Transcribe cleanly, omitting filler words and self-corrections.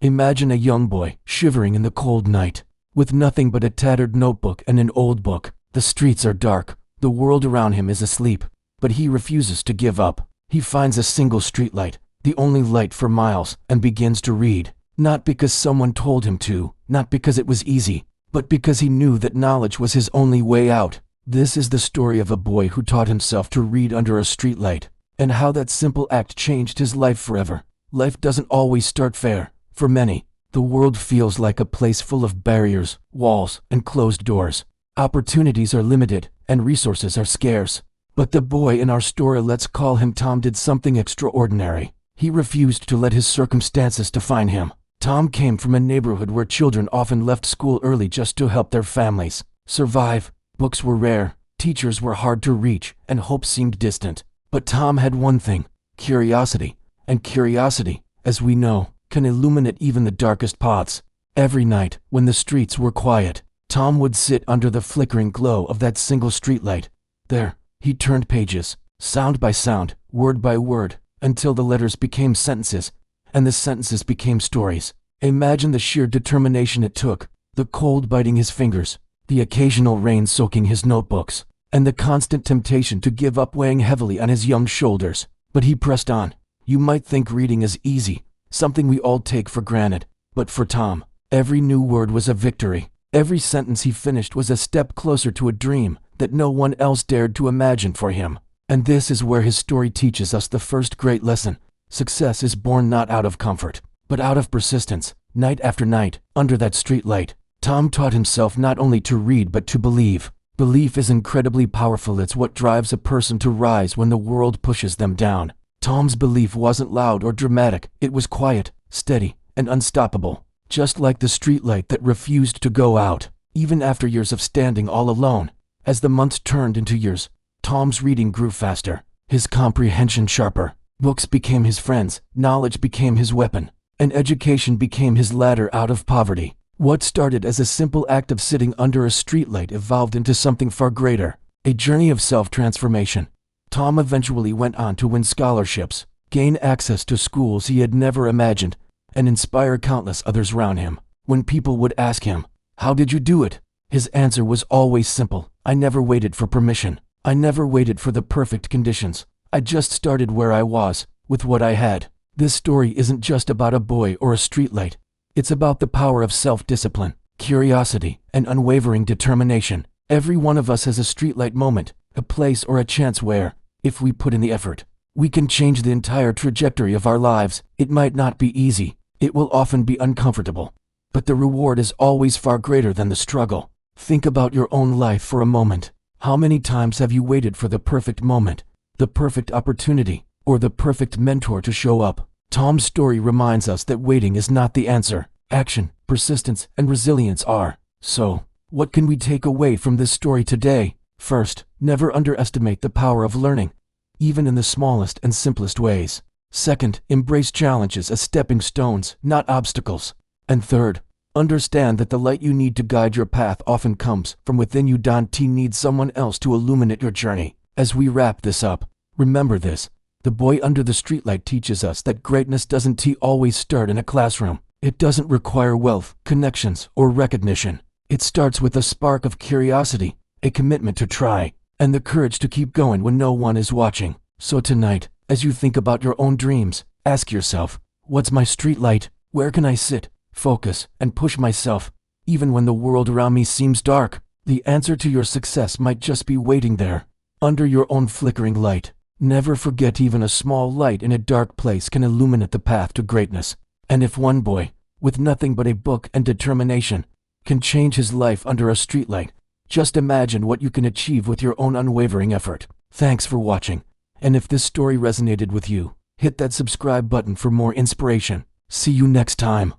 Imagine a young boy shivering in the cold night, with nothing but a tattered notebook and an old book. The streets are dark, the world around him is asleep, but he refuses to give up. He finds a single streetlight, the only light for miles, and begins to read. Not because someone told him to, not because it was easy, but because he knew that knowledge was his only way out. This is the story of a boy who taught himself to read under a streetlight, and how that simple act changed his life forever. Life doesn't always start fair. For many, the world feels like a place full of barriers, walls, and closed doors. Opportunities are limited, and resources are scarce. But the boy in our story, let's call him Tom, did something extraordinary. He refused to let his circumstances define him. Tom came from a neighborhood where children often left school early just to help their families survive. Books were rare, teachers were hard to reach, and hope seemed distant. But Tom had one thing: curiosity. And curiosity, as we know, can illuminate even the darkest paths. Every night, when the streets were quiet, Tom would sit under the flickering glow of that single streetlight. There, he turned pages, sound by sound, word by word, until the letters became sentences, and the sentences became stories. Imagine the sheer determination it took, the cold biting his fingers, the occasional rain soaking his notebooks, and the constant temptation to give up weighing heavily on his young shoulders. But he pressed on. You might think reading is easy, something we all take for granted, but for Tom, every new word was a victory. Every sentence he finished was a step closer to a dream that no one else dared to imagine for him. And this is where his story teaches us the first great lesson. Success is born not out of comfort, but out of persistence. Night after night, under that street light, Tom taught himself not only to read but to believe. Belief is incredibly powerful. It's what drives a person to rise when the world pushes them down. Tom's belief wasn't loud or dramatic. It was quiet, steady, and unstoppable. Just like the streetlight that refused to go out, even after years of standing all alone. As the months turned into years, Tom's reading grew faster, his comprehension sharper. Books became his friends, knowledge became his weapon, and education became his ladder out of poverty. What started as a simple act of sitting under a streetlight evolved into something far greater, a journey of self-transformation. Tom eventually went on to win scholarships, gain access to schools he had never imagined, and inspire countless others around him. When people would ask him, "How did you do it?" his answer was always simple: "I never waited for permission. I never waited for the perfect conditions. I just started where I was, with what I had." This story isn't just about a boy or a streetlight. It's about the power of self-discipline, curiosity, and unwavering determination. Every one of us has a streetlight moment, a place or a chance where, if we put in the effort, we can change the entire trajectory of our lives. It might not be easy. It will often be uncomfortable. But the reward is always far greater than the struggle. Think about your own life for a moment. How many times have you waited for the perfect moment, the perfect opportunity, or the perfect mentor to show up? Tom's story reminds us that waiting is not the answer. Action, persistence, and resilience are. So, what can we take away from this story today? First, never underestimate the power of learning, even in the smallest and simplest ways. Second, embrace challenges as stepping stones, not obstacles. And third, understand that the light you need to guide your path often comes from within you. Don't need someone else to illuminate your journey. As we wrap this up, remember this: the boy under the streetlight teaches us that greatness doesn't always start in a classroom. It doesn't require wealth, connections, or recognition. It starts with a spark of curiosity, a commitment to try, and the courage to keep going when no one is watching. So tonight, as you think about your own dreams, ask yourself, what's my streetlight? Where can I sit, focus, and push myself, even when the world around me seems dark? The answer to your success might just be waiting there, under your own flickering light. Never forget, even a small light in a dark place can illuminate the path to greatness. And if one boy, with nothing but a book and determination, can change his life under a streetlight, just imagine what you can achieve with your own unwavering effort. Thanks for watching. And if this story resonated with you, hit that subscribe button for more inspiration. See you next time.